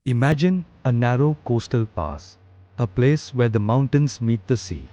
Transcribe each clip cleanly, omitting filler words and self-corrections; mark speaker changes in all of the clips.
Speaker 1: Imagine a narrow coastal pass, a place where the mountains meet the sea.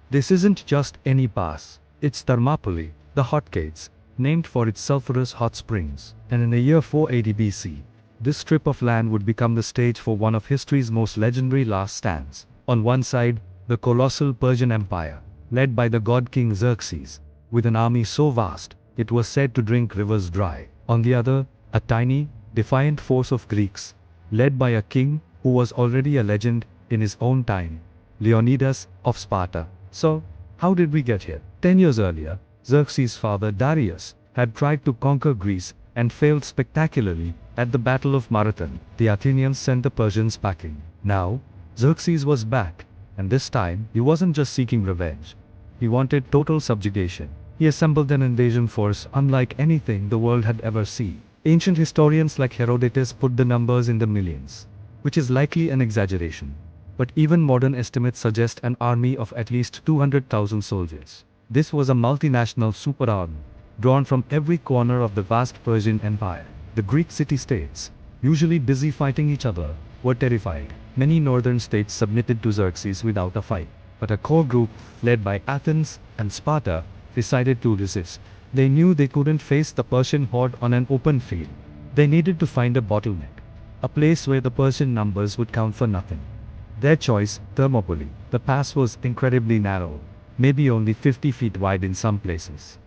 Speaker 1: This isn't just any pass, it's Thermopylae, the hot gates, named for its sulfurous hot springs, and in the year 480 BC, this strip of land would become the stage for one of history's most legendary last stands. On one side, the colossal Persian Empire, led by the god king Xerxes, with an army so vast, it was said to drink rivers dry. On the other, a tiny, defiant force of Greeks, led by a king who was already a legend in his own time, Leonidas of Sparta. So, how did we get here? 10 years earlier, Xerxes' father Darius had tried to conquer Greece and failed spectacularly at the Battle of Marathon. The Athenians sent the Persians packing. Now, Xerxes was back, and this time he wasn't just seeking revenge. He wanted total subjugation. He assembled an invasion force unlike anything the world had ever seen. Ancient historians like Herodotus put the numbers in the millions, which is likely an exaggeration. But even modern estimates suggest an army of at least 200,000 soldiers. This was a multinational super army, drawn from every corner of the vast Persian Empire. The Greek city-states, usually busy fighting each other, were terrified. Many northern states submitted to Xerxes without a fight. But a core group, led by Athens and Sparta, decided to resist. They knew they couldn't face the Persian horde on an open field. They needed to find a bottleneck, a place where the Persian numbers would count for nothing. Their choice, Thermopylae. The pass was incredibly narrow, maybe only 50 feet wide in some places.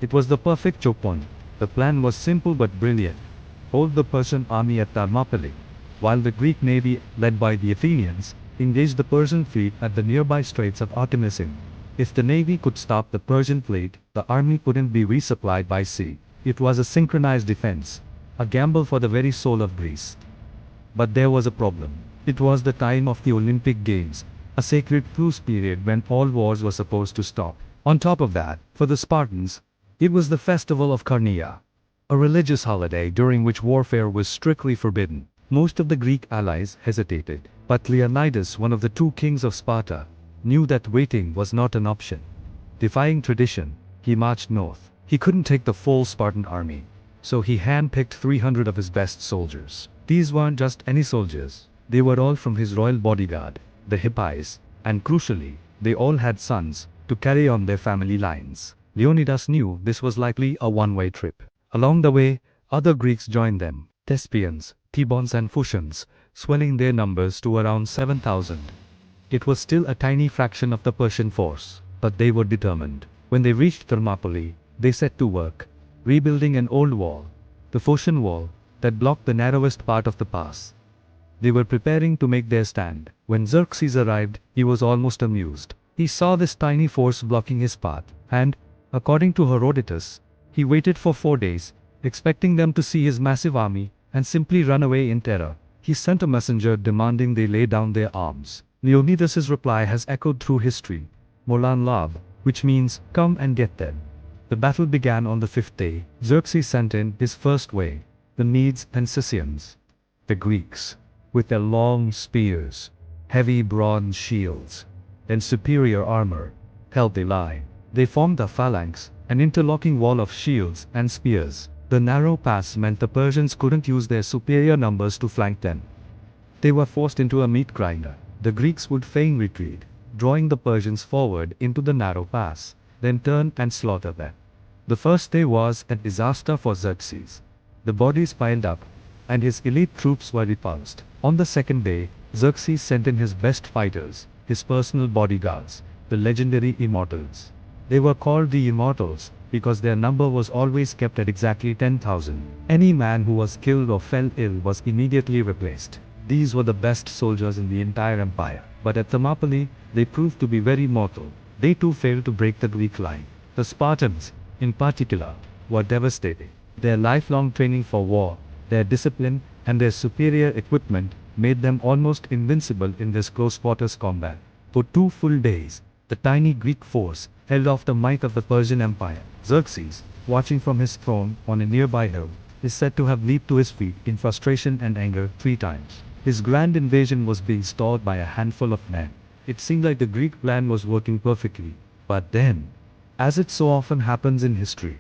Speaker 1: It was the perfect choke point. The plan was simple but brilliant. Hold the Persian army at Thermopylae, while the Greek navy, led by the Athenians, engaged the Persian fleet at the nearby Straits of Artemis. If the navy could stop the Persian fleet, the army couldn't be resupplied by sea. It was a synchronized defense, a gamble for the very soul of Greece. But there was a problem. It was the time of the Olympic Games, a sacred truce period when all wars were supposed to stop. On top of that, for the Spartans, it was the festival of Carneia, a religious holiday during which warfare was strictly forbidden. Most of the Greek allies hesitated, but Leonidas, one of the two kings of Sparta, knew that waiting was not an option. Defying tradition, he marched north. He couldn't take the full Spartan army, so he handpicked 300 of his best soldiers. These weren't just any soldiers, they were all from his royal bodyguard, the Hippies, and crucially, they all had sons to carry on their family lines. Leonidas knew this was likely a one-way trip. Along the way, other Greeks joined them, Thespians, Thebans and Phocians, swelling their numbers to around 7,000. It was still a tiny fraction of the Persian force, but they were determined. When they reached Thermopylae, they set to work, rebuilding an old wall, the Phocian wall, that blocked the narrowest part of the pass. They were preparing to make their stand. When Xerxes arrived, he was almost amused. He saw this tiny force blocking his path, and, according to Herodotus, he waited for 4 days, expecting them to see his massive army and simply run away in terror. He sent a messenger demanding they lay down their arms. Leonidas's reply has echoed through history, Molan Lab, which means, come and get them. The battle began on the 5th day. Xerxes sent in his first wave, the Medes and Scythians. The Greeks, with their long spears, heavy bronze shields, and superior armor, held the line. They formed a phalanx, an interlocking wall of shields and spears. The narrow pass meant the Persians couldn't use their superior numbers to flank them. They were forced into a meat grinder. The Greeks would feign retreat, drawing the Persians forward into the narrow pass, then turn and slaughter them. The first day was a disaster for Xerxes. The bodies piled up, and his elite troops were repulsed. On the second day, Xerxes sent in his best fighters, his personal bodyguards, the legendary Immortals. They were called the Immortals because their number was always kept at exactly 10,000. Any man who was killed or fell ill was immediately replaced. These were the best soldiers in the entire empire. But at Thermopylae, they proved to be very mortal. They too failed to break the Greek line. The Spartans, in particular, were devastated. Their lifelong training for war, their discipline, and their superior equipment made them almost invincible in this close-quarters combat. For 2 full days, the tiny Greek force held off the might of the Persian Empire. Xerxes, watching from his throne on a nearby hill, is said to have leaped to his feet in frustration and anger 3 times. His grand invasion was being stalled by a handful of men. It seemed like the Greek plan was working perfectly. But then, as it so often happens in history,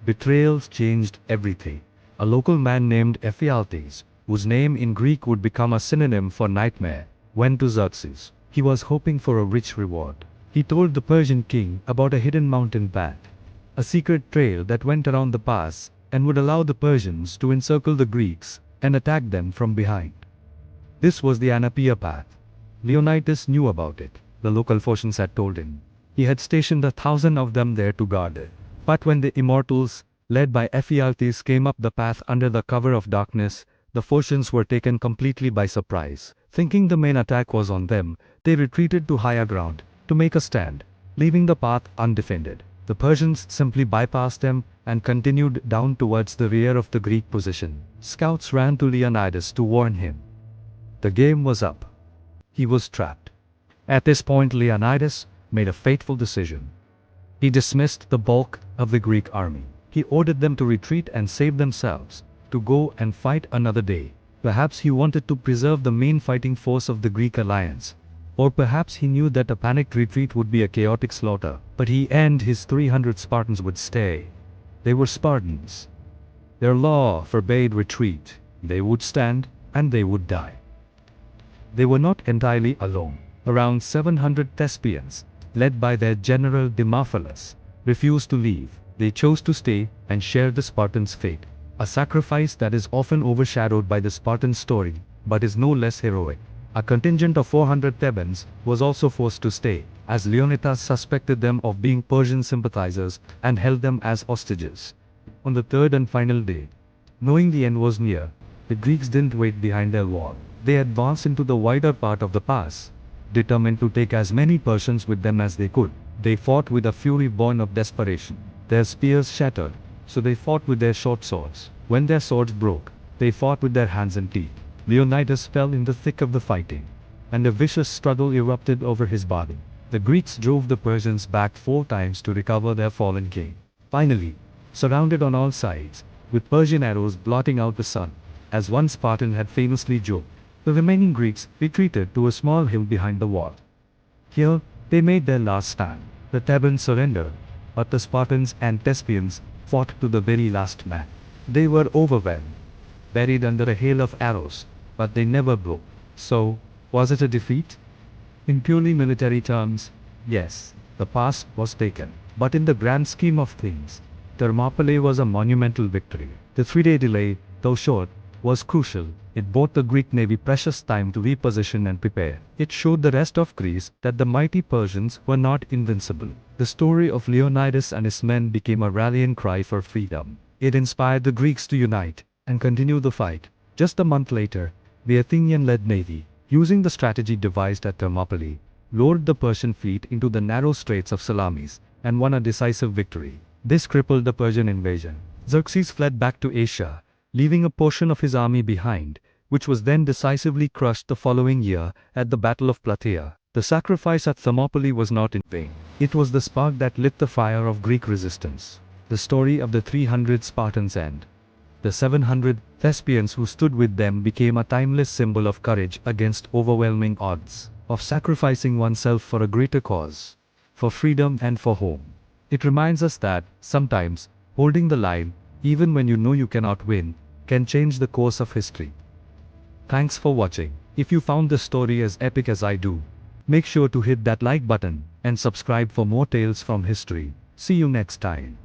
Speaker 1: betrayals changed everything. A local man named Ephialtes, whose name in Greek would become a synonym for nightmare, went to Xerxes. He was hoping for a rich reward. He told the Persian king about a hidden mountain path, a secret trail that went around the pass and would allow the Persians to encircle the Greeks and attack them from behind. This was the Anapia path. Leonidas knew about it. The local Phocians had told him. He had stationed 1,000 of them there to guard it. But when the immortals, led by Ephialtes, came up the path under the cover of darkness, the Phocians were taken completely by surprise. Thinking the main attack was on them, they retreated to higher ground to make a stand, leaving the path undefended. The Persians simply bypassed them and continued down towards the rear of the Greek position. Scouts ran to Leonidas to warn him. The game was up. He was trapped. At this point, Leonidas made a fateful decision. He dismissed the bulk of the Greek army. He ordered them to retreat and save themselves, to go and fight another day. Perhaps he wanted to preserve the main fighting force of the Greek alliance. Or perhaps he knew that a panicked retreat would be a chaotic slaughter. But he and his 300 Spartans would stay. They were Spartans. Their law forbade retreat. They would stand, and they would die. They were not entirely alone. Around 700 Thespians, led by their general Thermopylae, refused to leave. They chose to stay and share the Spartans' fate. A sacrifice that is often overshadowed by the Spartan story, but is no less heroic. A contingent of 400 Thebans was also forced to stay, as Leonidas suspected them of being Persian sympathizers and held them as hostages. On the third and final day, knowing the end was near, the Greeks didn't wait behind their wall. They advanced into the wider part of the pass, determined to take as many Persians with them as they could. They fought with a fury born of desperation. Their spears shattered, so they fought with their short swords. When their swords broke, they fought with their hands and teeth. Leonidas fell in the thick of the fighting, and a vicious struggle erupted over his body. The Greeks drove the Persians back 4 times to recover their fallen king. Finally, surrounded on all sides, with Persian arrows blotting out the sun, as one Spartan had famously joked, the remaining Greeks retreated to a small hill behind the wall. Here, they made their last stand. The Thebans surrendered, but the Spartans and Thespians fought to the very last man. They were overwhelmed, buried under a hail of arrows, but they never broke. So, was it a defeat? In purely military terms, yes, the pass was taken. But in the grand scheme of things, Thermopylae was a monumental victory. The 3-day delay, though short, was crucial. It bought the Greek navy precious time to reposition and prepare. It showed the rest of Greece that the mighty Persians were not invincible. The story of Leonidas and his men became a rallying cry for freedom. It inspired the Greeks to unite and continue the fight. Just a month later, the Athenian-led navy, using the strategy devised at Thermopylae, lured the Persian fleet into the narrow straits of Salamis and won a decisive victory. This crippled the Persian invasion. Xerxes fled back to Asia, leaving a portion of his army behind, which was then decisively crushed the following year at the Battle of Plataea. The sacrifice at Thermopylae was not in vain. It was the spark that lit the fire of Greek resistance. The story of the 300 Spartans and the 700 Thespians who stood with them became a timeless symbol of courage against overwhelming odds, of sacrificing oneself for a greater cause, for freedom and for home. It reminds us that, sometimes, holding the line, even when you know you cannot win, can change the course of history. Thanks for watching. If you found this story as epic as I do, make sure to hit that like button and subscribe for more tales from history. See you next time.